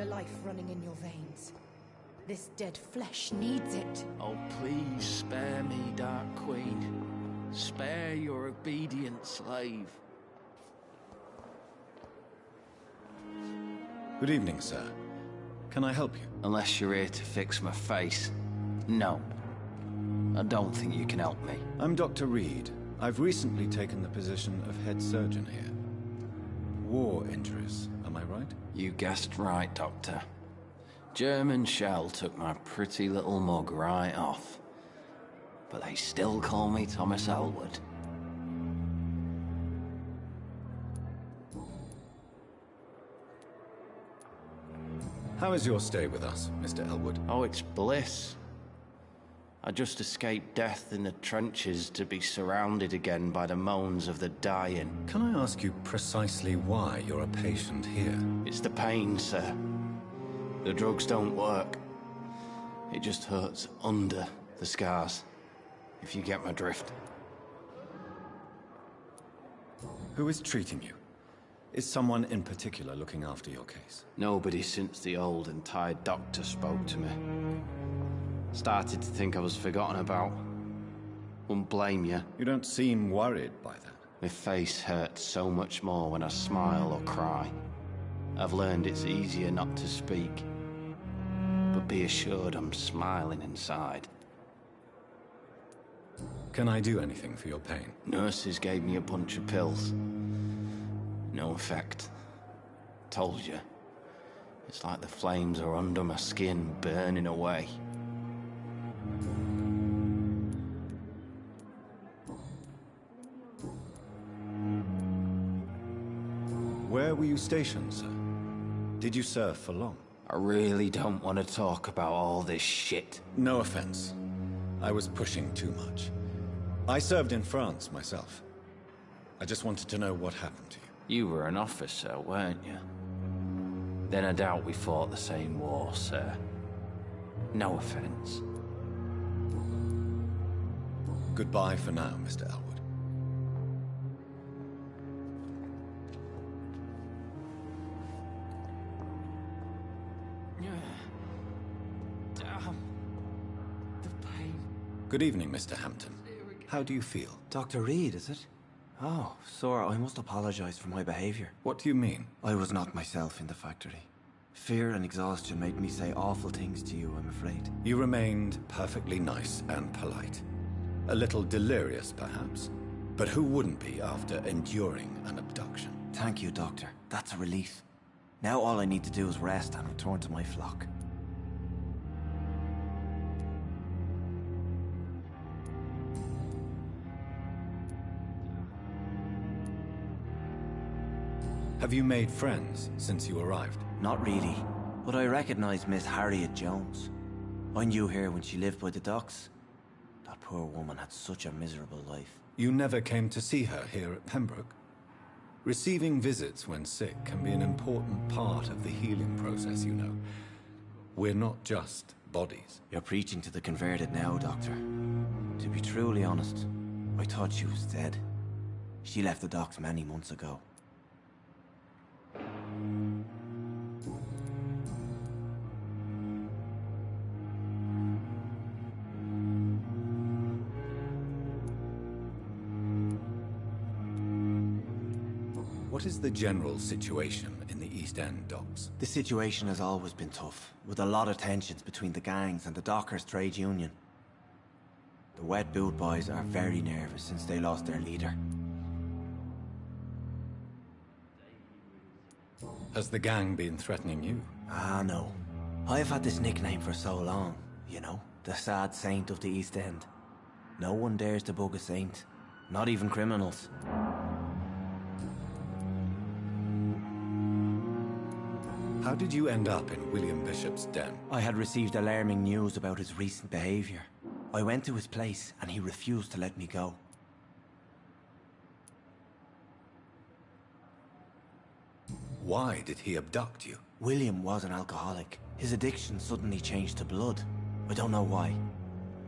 Life running in your veins. This dead flesh needs it. Oh, please spare me, Dark Queen. Spare your obedient slave. Good evening, sir. Can I help you? Unless you're here to fix my face. No. I don't think you can help me. I'm Dr. Reed. I've recently taken the position of head surgeon here. War injuries, am I right? You guessed right, Doctor. German shell took my pretty little mug right off. But they still call me Thomas Elwood. How is your stay with us, Mr. Elwood? Oh, it's bliss. I just escaped death in the trenches to be surrounded again by the moans of the dying. Can I ask you precisely why you're a patient here? It's the pain, sir. The drugs don't work. It just hurts under the scars, if you get my drift. Who is treating you? Is someone in particular looking after your case? Nobody since the old and tired doctor spoke to me. Started to think I was forgotten about. Wouldn't blame you. You don't seem worried by that. My face hurts so much more when I smile or cry. I've learned it's easier not to speak. But be assured I'm smiling inside. Can I do anything for your pain? Nurses gave me a bunch of pills. No effect. Told you. It's like the flames are under my skin, burning away. Where were you stationed, sir? Did you serve for long? I really don't want to talk about all this shit. No offense. I was pushing too much. I served in France myself. I just wanted to know what happened to you. You were an officer, weren't you? Then I doubt we fought the same war, sir. No offense. Goodbye for now, Mr. Elwood. Damn. The pain. Good evening, Mr. Hampton. How do you feel? Dr. Reed, is it? Oh, sir, I must apologize for my behavior. What do you mean? I was not myself in the factory. Fear and exhaustion made me say awful things to you, I'm afraid. You remained perfectly nice and polite. A little delirious, perhaps. But who wouldn't be after enduring an abduction? Thank you, Doctor. That's a relief. Now all I need to do is rest and return to my flock. Have you made friends since you arrived? Not really, but I recognize Miss Harriet Jones. I knew her when she lived by the docks. That poor woman had such a miserable life. You never came to see her here at Pembroke? Receiving visits when sick can be an important part of the healing process, you know. We're not just bodies. You're preaching to the converted now, Doctor. To be truly honest, I thought she was dead. She left the docks many months ago. What is the general situation in the East End docks? The situation has always been tough, with a lot of tensions between the gangs and the dockers' trade union. The wet boot boys are very nervous since they lost their leader. Has the gang been threatening you? Ah, no. I've had this nickname for so long, you know, the sad saint of the East End. No one dares to bug a saint, not even criminals. How did you end up in William Bishop's den? I had received alarming news about his recent behavior. I went to his place and he refused to let me go. Why did he abduct you? William was an alcoholic. His addiction suddenly changed to blood. I don't know why.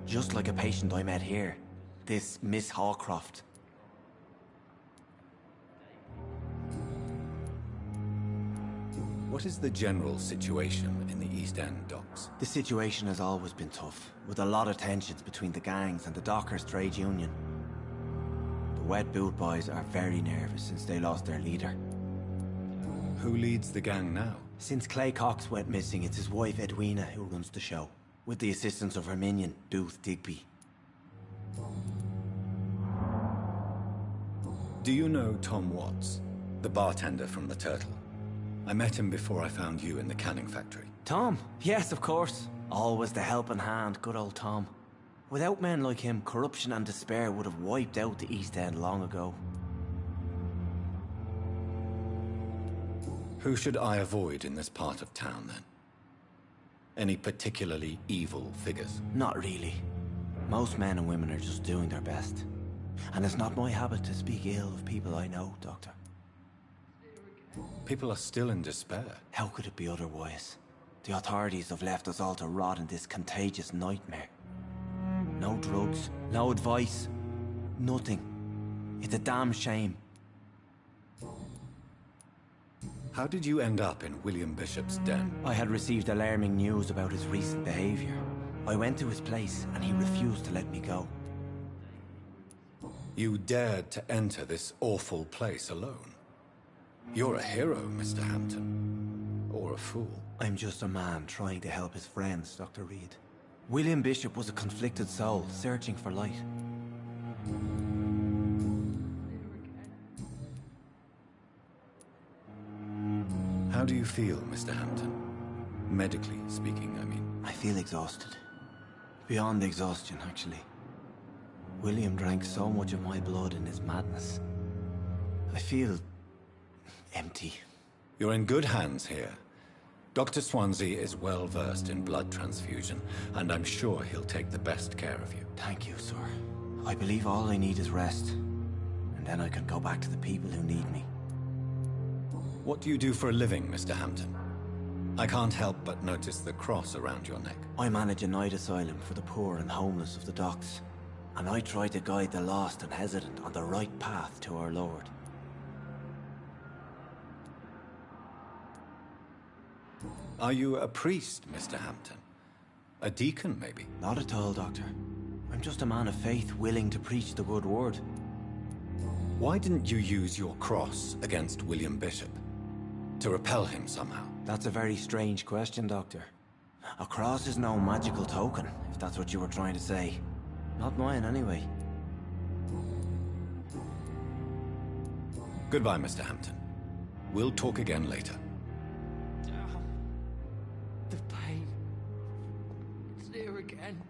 Just like a patient I met here. This Miss Hawcroft. What is the general situation in the East End docks? The situation has always been tough, with a lot of tensions between the gangs and the dockers' trade union. The wet boot boys are very nervous since they lost their leader. Who leads the gang now? Since Clay Cox went missing, it's his wife Edwina who runs the show, with the assistance of her minion, Booth Digby. Do you know Tom Watts, the bartender from the Turtle? I met him before I found you in the canning factory. Tom? Yes, of course. Always the helping hand, good old Tom. Without men like him, corruption and despair would have wiped out the East End long ago. Who should I avoid in this part of town, then? Any particularly evil figures? Not really. Most men and women are just doing their best. And it's not my habit to speak ill of people I know, Doctor. People are still in despair. How could it be otherwise? The authorities have left us all to rot in this contagious nightmare. No drugs, no advice, nothing. It's a damn shame. How did you end up in William Bishop's den? I had received alarming news about his recent behavior. I went to his place and he refused to let me go. You dared to enter this awful place alone. You're a hero, Mr. Hampton. Or a fool. I'm just a man trying to help his friends, Dr. Reed. William Bishop was a conflicted soul, searching for light. How do you feel, Mr. Hampton? Medically speaking, I mean. I feel exhausted. Beyond exhaustion, actually. William drank so much of my blood in his madness. I feel empty. You're in good hands here. Dr. Swansea is well versed in blood transfusion, and I'm sure he'll take the best care of you. Thank you, sir. I believe all I need is rest. And then I can go back to the people who need me. What do you do for a living, Mr. Hampton? I can't help but notice the cross around your neck. I manage a night asylum for the poor and homeless of the docks. And I try to guide the lost and hesitant on the right path to our Lord. Are you a priest, Mr. Hampton? A deacon, maybe? Not at all, Doctor. I'm just a man of faith willing to preach the good word. Why didn't you use your cross against William Bishop? To repel him somehow? That's a very strange question, Doctor. A cross is no magical token, if that's what you were trying to say. Not mine, anyway. Goodbye, Mr. Hampton. We'll talk again later. The pain. It's there again.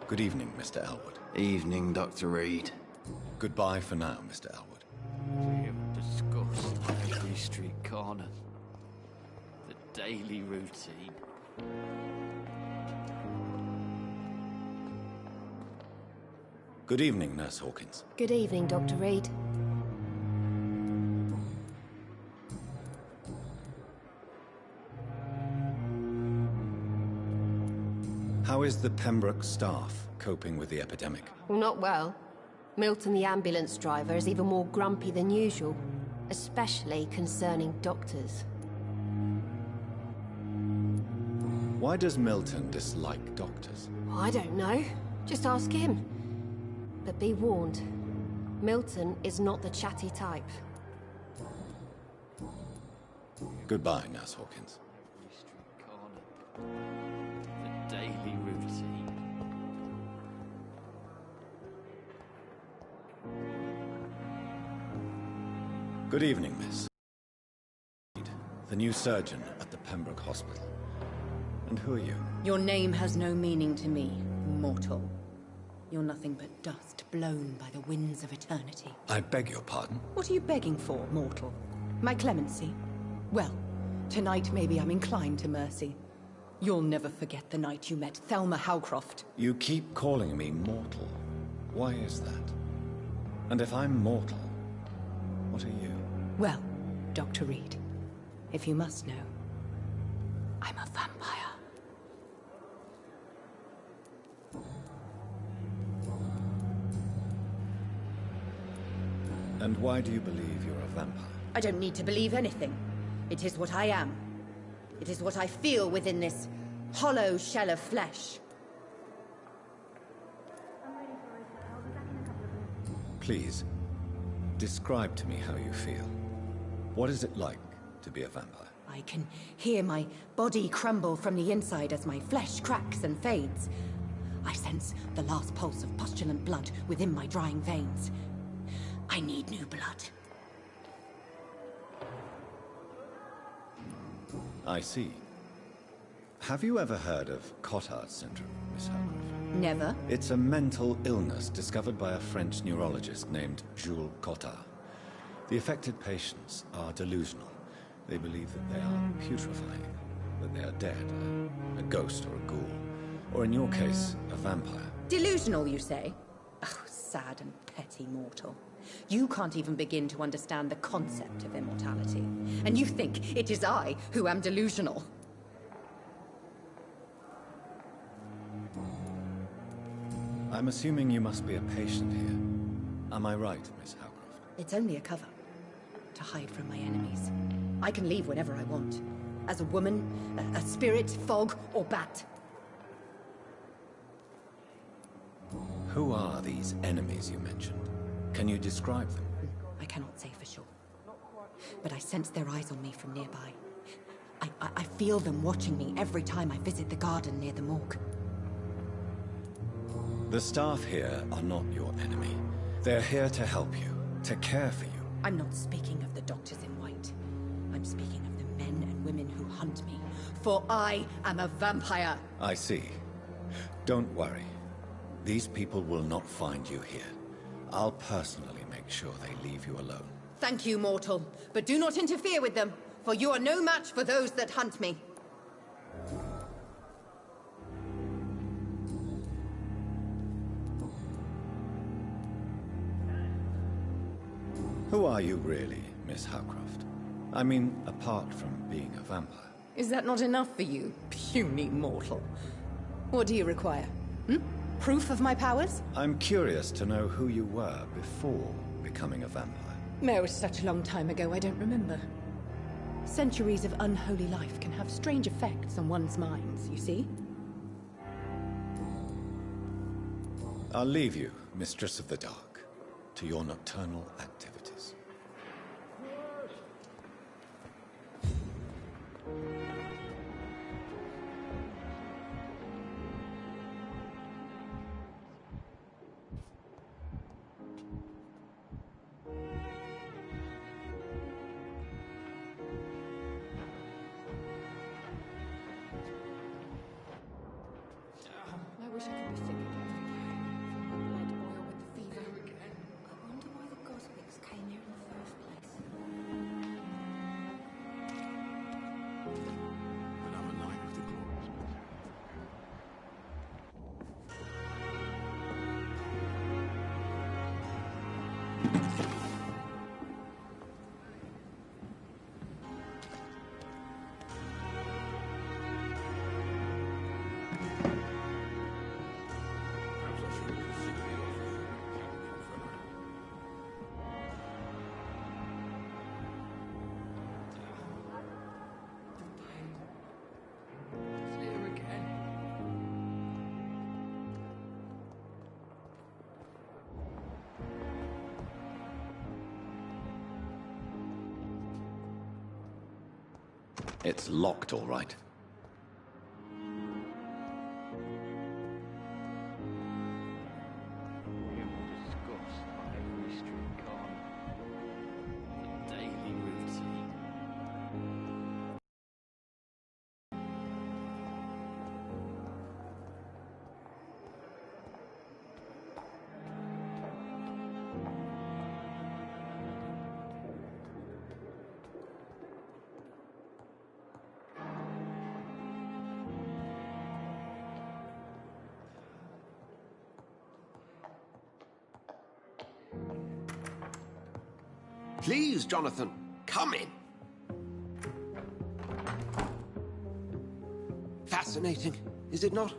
Good evening, Mr. Elwood. Evening, Dr. Reed. Goodbye for now, Mr. Elwood. Fear and disgust on every street corner. The daily routine. Good evening, Nurse Hawkins. Good evening, Dr. Reed. How is the Pembroke staff coping with the epidemic? Well, not well. Milton, the ambulance driver, is even more grumpy than usual, especially concerning doctors. Why does Milton dislike doctors? I don't know. Just ask him. But be warned, Milton is not the chatty type. Goodbye, Nurse Hawkins. The daily routine. Good evening, Miss. The new surgeon at the Pembroke Hospital. And who are you? Your name has no meaning to me, mortal. You're nothing but dust blown by the winds of eternity. I beg your pardon? What are you begging for, mortal? My clemency? Well, tonight maybe I'm inclined to mercy. You'll never forget the night you met Thelma Howcroft. You keep calling me mortal. Why is that? And if I'm mortal, what are you? Well, Dr. Reed, if you must know, I'm a vampire. And why do you believe you're a vampire? I don't need to believe anything. It is what I am. It is what I feel within this hollow shell of flesh. Please, describe to me how you feel. What is it like to be a vampire? I can hear my body crumble from the inside as my flesh cracks and fades. I sense the last pulse of postulant blood within my drying veins. I need new blood. I see. Have you ever heard of Cotard syndrome, Miss Howcroft? Never. It's a mental illness discovered by a French neurologist named Jules Cotard. The affected patients are delusional. They believe that they are putrefying, that they are dead, a ghost or a ghoul, or in your case, a vampire. Delusional, you say? Oh, sad and petty mortal. You can't even begin to understand the concept of immortality. And you think it is I who am delusional. I'm assuming you must be a patient here. Am I right, Miss Howcroft? It's only a cover. To hide from my enemies. I can leave whenever I want. As a woman, a spirit, fog, or bat. Who are these enemies you mentioned? Can you describe them? I cannot say for sure. But I sense their eyes on me from nearby. I feel them watching me every time I visit the garden near the morgue. The staff here are not your enemy. They're here to help you, to care for you. I'm not speaking of the doctors in white. I'm speaking of the men and women who hunt me. For I am a vampire. I see. Don't worry. These people will not find you here. I'll personally make sure they leave you alone. Thank you, mortal. But do not interfere with them, for you are no match for those that hunt me. Who are you really, Miss Howcroft? I mean, apart from being a vampire. Is that not enough for you, puny mortal? What do you require? Proof of my powers? I'm curious to know who you were before becoming a vampire. It was such a long time ago, I don't remember. Centuries of unholy life can have strange effects on one's minds, you see? I'll leave you, Mistress of the Dark, to your nocturnal activities. I wish I could be sick again. Blood oil with the fever. I wonder why the Cosmics It's locked, all right. We will discuss on every street corner the daily routine. Please, Jonathan, come in. Fascinating, is it not?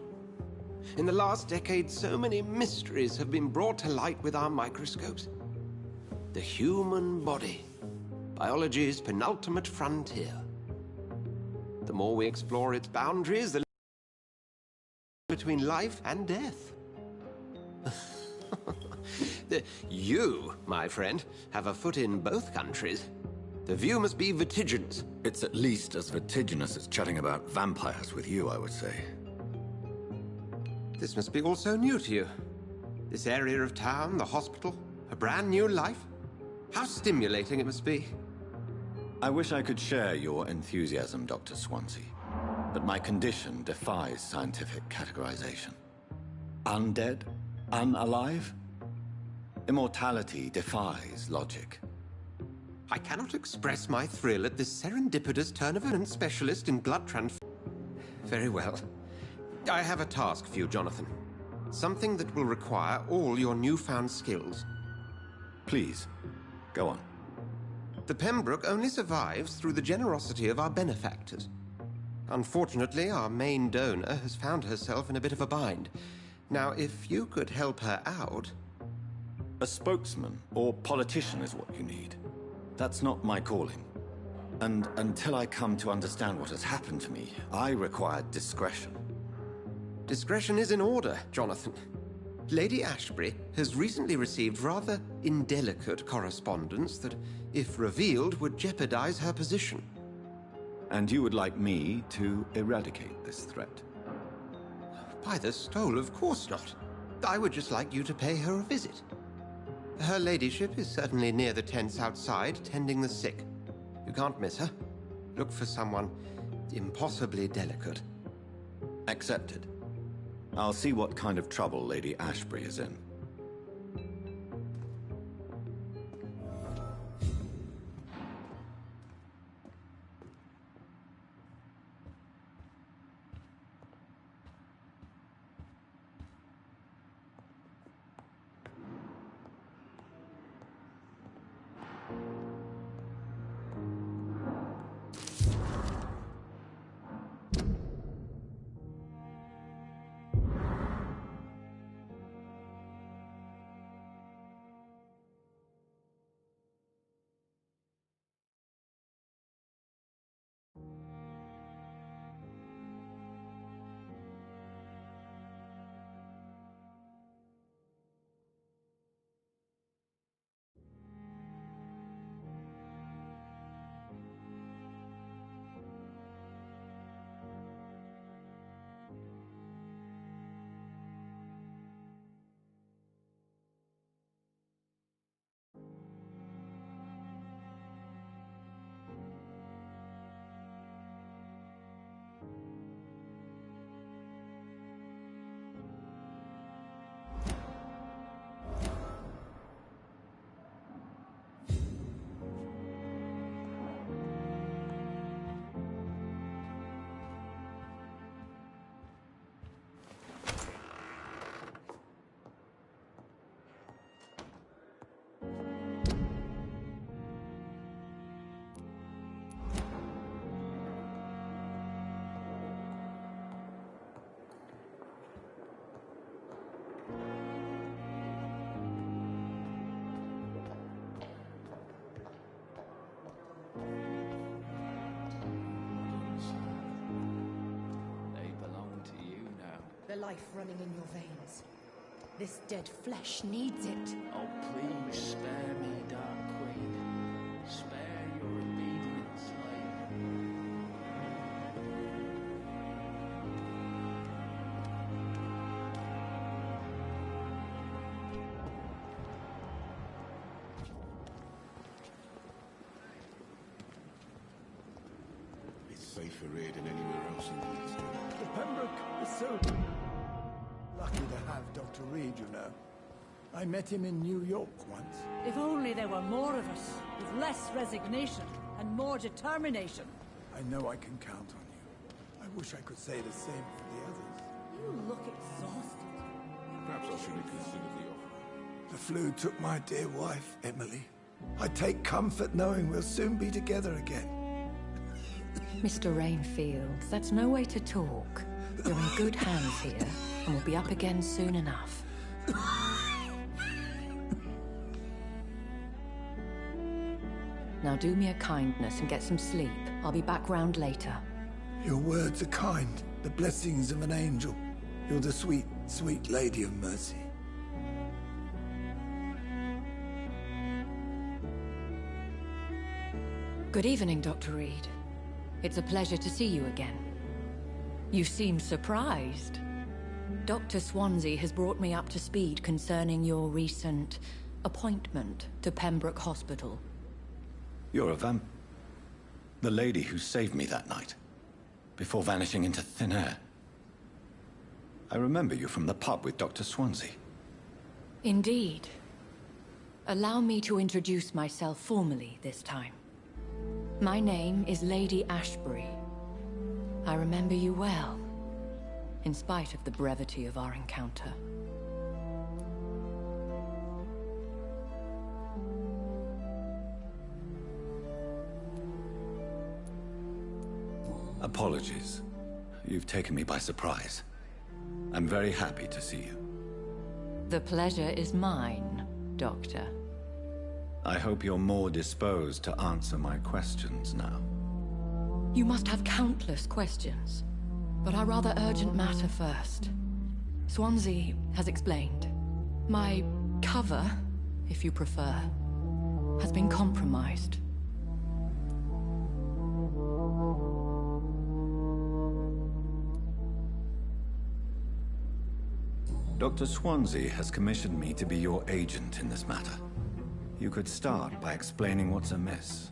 In the last decade, so many mysteries have been brought to light with our microscopes. The human body, biology's penultimate frontier. The more we explore its boundaries, the between life and death. You, my friend, have a foot in both countries. The view must be vertiginous. It's at least as vertiginous as chatting about vampires with you, I would say. This must be all so new to you. This area of town, the hospital, a brand new life. How stimulating it must be. I wish I could share your enthusiasm, Dr. Swansea, but my condition defies scientific categorization. Undead? Unalive? Immortality defies logic. I cannot express my thrill at this serendipitous turn of events specialist in blood transfusion. Very well. I have a task for you, Jonathan. Something that will require all your newfound skills. Please, go on. The Pembroke only survives through the generosity of our benefactors. Unfortunately, our main donor has found herself in a bit of a bind. Now, if you could help her out... A spokesman or politician is what you need. That's not my calling. And until I come to understand what has happened to me, I require discretion. Discretion is in order, Jonathan. Lady Ashbury has recently received rather indelicate correspondence that, if revealed, would jeopardize her position. And you would like me to eradicate this threat? By the stole, of course not. I would just like you to pay her a visit. Her ladyship is certainly near the tents outside, tending the sick. You can't miss her. Look for someone impossibly delicate. Accepted. I'll see what kind of trouble Lady Ashbury is in. The life running in your veins. This dead flesh needs it. Oh, please spare me, Dark Queen. Spare your obedient slave. Dr. Reed and anywhere else in the East. The Pembroke is so lucky to have Dr. Reed, you know. I met him in New York once. If only there were more of us, with less resignation and more determination. I know I can count on you. I wish I could say the same for the others. You look exhausted. Perhaps I should reconsider the offer. The flu took my dear wife, Emily. I take comfort knowing we'll soon be together again. Mr. Rainfield, that's no way to talk. You're in good hands here, and we'll be up again soon enough. Now do me a kindness and get some sleep. I'll be back round later. Your words are kind, the blessings of an angel. You're the sweet, sweet Lady of Mercy. Good evening, Dr. Reed. It's a pleasure to see you again. You seem surprised. Dr. Swansea has brought me up to speed concerning your recent appointment to Pembroke Hospital. You're a the lady who saved me that night, before vanishing into thin air. I remember you from the pub with Dr. Swansea. Indeed. Allow me to introduce myself formally this time. My name is Lady Ashbury. I remember you well, in spite of the brevity of our encounter. Apologies. You've taken me by surprise. I'm very happy to see you. The pleasure is mine, Doctor. I hope you're more disposed to answer my questions now. You must have countless questions, but our rather urgent matter first. Swansea has explained. My cover, if you prefer, has been compromised. Dr. Swansea has commissioned me to be your agent in this matter. You could start by explaining what's amiss.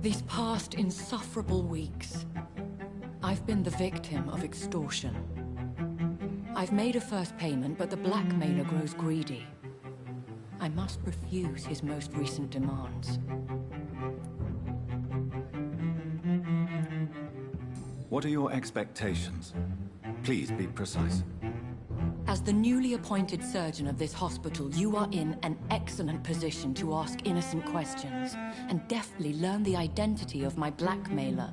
These past insufferable weeks, I've been the victim of extortion. I've made a first payment, but the blackmailer grows greedy. I must refuse his most recent demands. What are your expectations? Please be precise. As the newly appointed surgeon of this hospital, you are in an excellent position to ask innocent questions and deftly learn the identity of my blackmailer.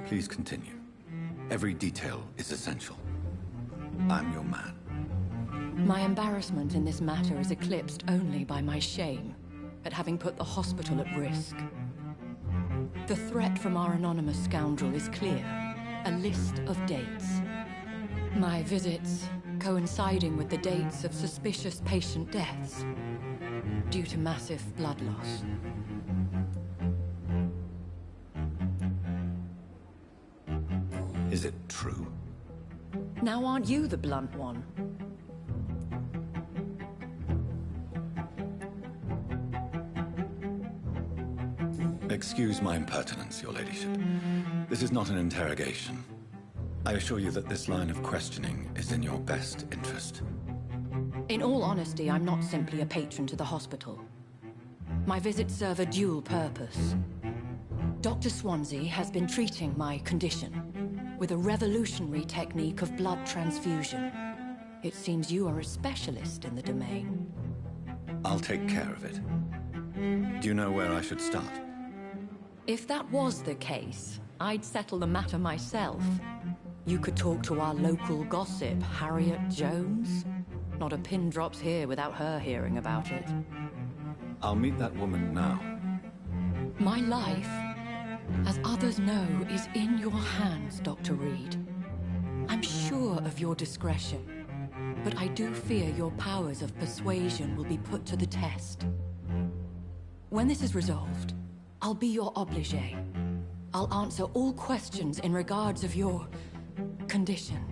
Please continue. Every detail is essential. I'm your man. My embarrassment in this matter is eclipsed only by my shame at having put the hospital at risk. The threat from our anonymous scoundrel is clear. A list of dates. My visits coinciding with the dates of suspicious patient deaths due to massive blood loss. Is it true? Now aren't you the blunt one? Excuse my impertinence, your ladyship. This is not an interrogation. I assure you that this line of questioning is in your best interest. In all honesty, I'm not simply a patron to the hospital. My visits serve a dual purpose. Dr. Swansea has been treating my condition with a revolutionary technique of blood transfusion. It seems you are a specialist in the domain. I'll take care of it. Do you know where I should start? If that was the case, I'd settle the matter myself. You could talk to our local gossip, Harriet Jones. Not a pin drops here without her hearing about it. I'll meet that woman now. My life, as others know, is in your hands, Dr. Reed. I'm sure of your discretion, but I do fear your powers of persuasion will be put to the test. When this is resolved, I'll be your obligé. I'll answer all questions in regards of your condition.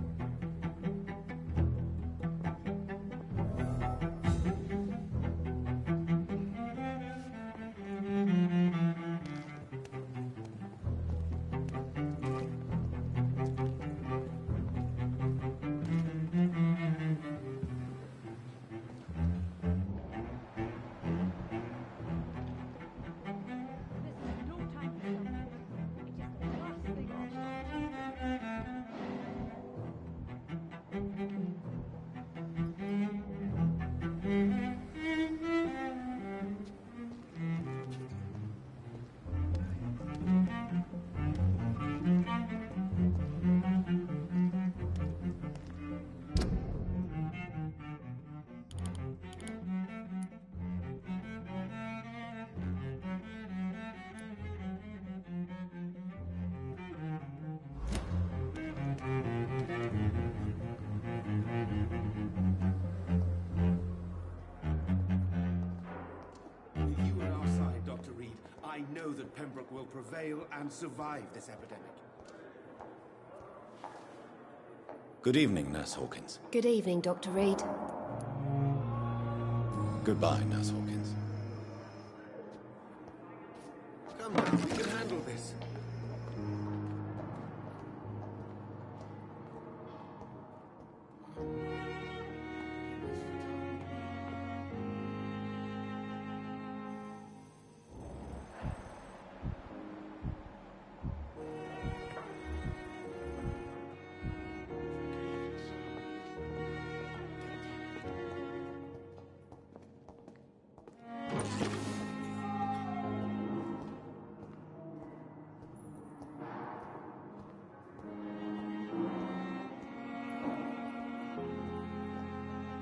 that Pembroke will prevail and survive this epidemic. Good evening, Nurse Hawkins. Good evening, Dr. Reed. Goodbye, Nurse Hawkins. Come now, we can handle this.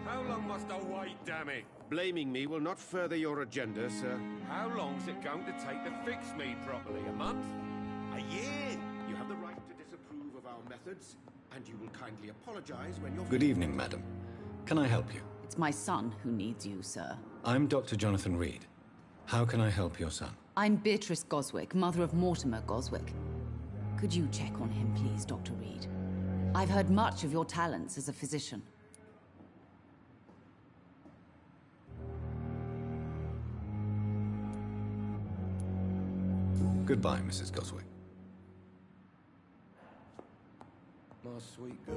How long must I wait, damn it? Blaming me will not further your agenda, sir. How long's it going to take to fix me properly? A month? A year? You have the right to disapprove of our methods, and you will kindly apologize when you're... Good evening, madam. Can I help you? It's my son who needs you, sir. I'm Dr. Jonathan Reed. How can I help your son? I'm Beatrice Goswick, mother of Mortimer Goswick. Could you check on him, please, Dr. Reed? I've heard much of your talents as a physician. Goodbye, Mrs. Goswick. My sweet girl.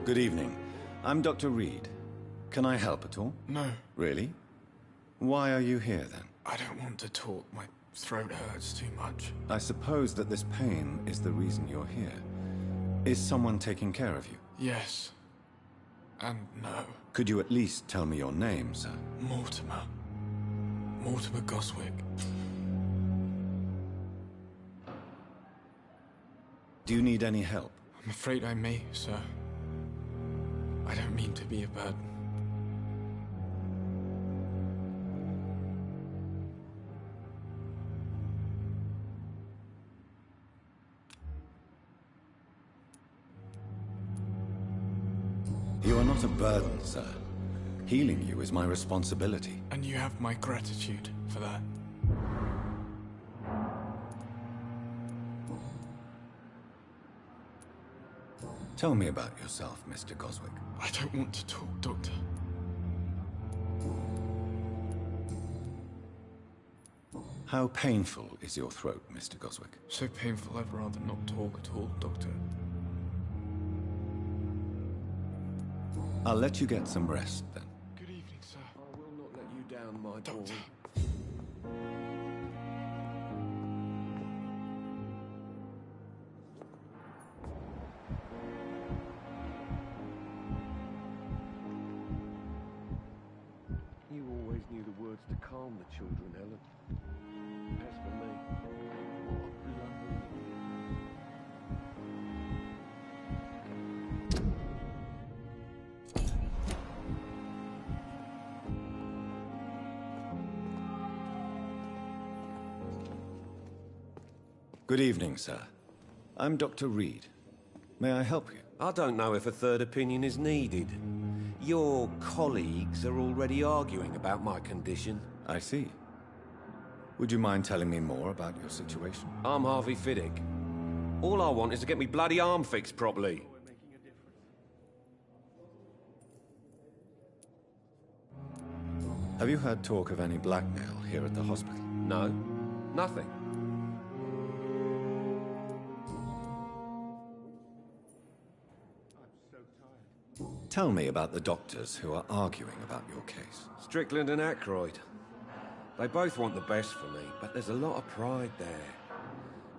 Good evening. I'm Dr. Reed. Can I help at all? No. Really? Why are you here, then? I don't want to talk. My throat hurts too much. I suppose that this pain is the reason you're here. Is someone taking care of you? Yes. And no. Could you at least tell me your name, sir? Mortimer. Mortimer Goswick. Do you need any help? I'm afraid I may, sir. I don't mean to be a burden. You are not a burden, sir. Healing you is my responsibility. And you have my gratitude for that. Tell me about yourself, Mr. Goswick. I don't want to talk, Doctor. How painful is your throat, Mr. Goswick? So painful I'd rather not talk at all, Doctor. I'll let you get some rest, then. Good evening, sir. I will not let you down, my Doctor. boy. You always knew the words to calm the children, Helen. As for me, what a blundering idiot. Good evening, sir. I'm Dr. Reed. May I help you? I don't know if a third opinion is needed. Your colleagues are already arguing about my condition. I see. Would you mind telling me more about your situation? I'm Harvey Fiddick. All I want is to get me bloody arm fixed properly. Have you heard talk of any blackmail here at the hospital? No, nothing. Tell me about the doctors who are arguing about your case. Strickland and Aykroyd. They both want the best for me, but there's a lot of pride there.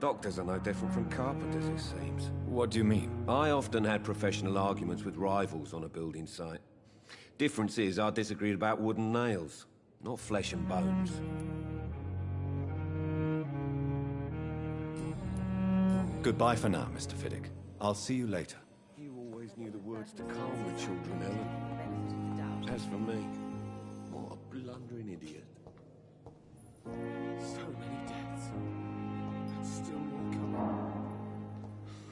Doctors are no different from carpenters, it seems. What do you mean? I often had professional arguments with rivals on a building site. Difference is I disagreed about wooden nails, not flesh and bones. Goodbye for now, Mr. Fiddick. I'll see you later. You always knew the words to calm the children, Ellen. As for me, what a blundering idiot. So many deaths. And still more coming.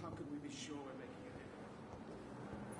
How can we be sure we're making a difference?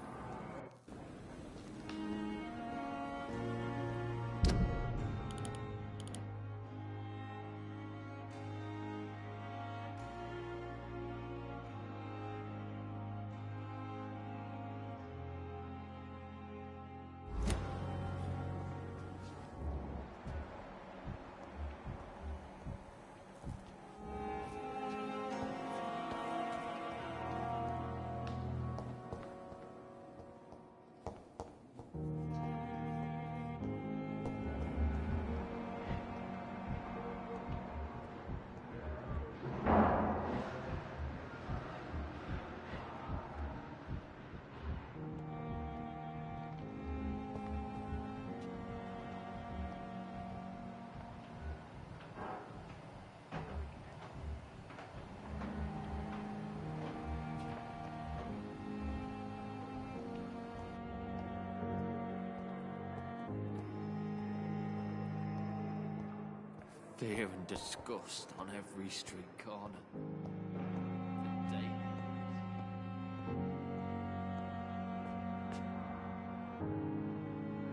fear and disgust on every street corner.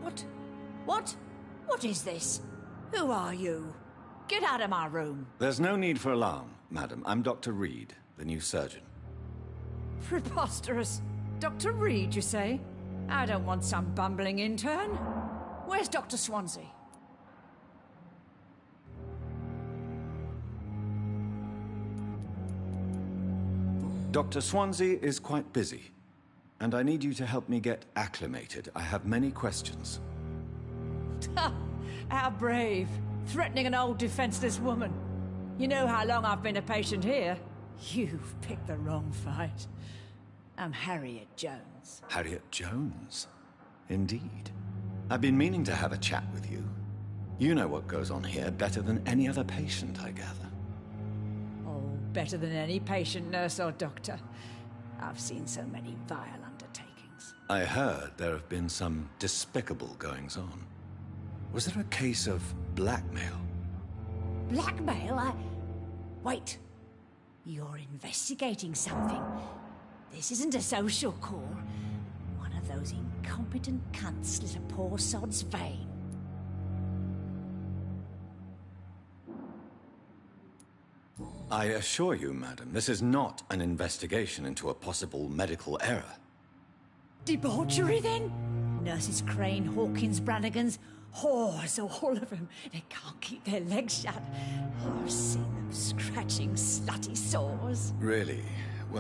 For days. What is this? Who are you? Get out of my room. There's no need for alarm, madam. I'm Dr. Reed, the new surgeon. Preposterous. Dr. Reed, you say? I don't want some bumbling intern. Where's Dr. Swansea? Dr. Swansea is quite busy, and I need you to help me get acclimated. I have many questions. How brave. Threatening an old defenseless woman. You know how long I've been a patient here? You've picked the wrong fight. I'm Harriet Jones. Harriet Jones? Indeed. I've been meaning to have a chat with you. You know what goes on here better than any other patient, I gather. Oh, better than any patient, nurse or doctor. I've seen so many vile undertakings. I heard there have been some despicable goings-on. Was there a case of blackmail? Blackmail? Wait. You're investigating something. This isn't a social call. One of those incompetent cunts slit a poor sod's vein. I assure you, madam, this is not an investigation into a possible medical error. Debauchery, then? Nurses Crane, Hawkins, Brannigans, whores, all of them. They can't keep their legs shut. I've seen them scratching slutty sores. Really?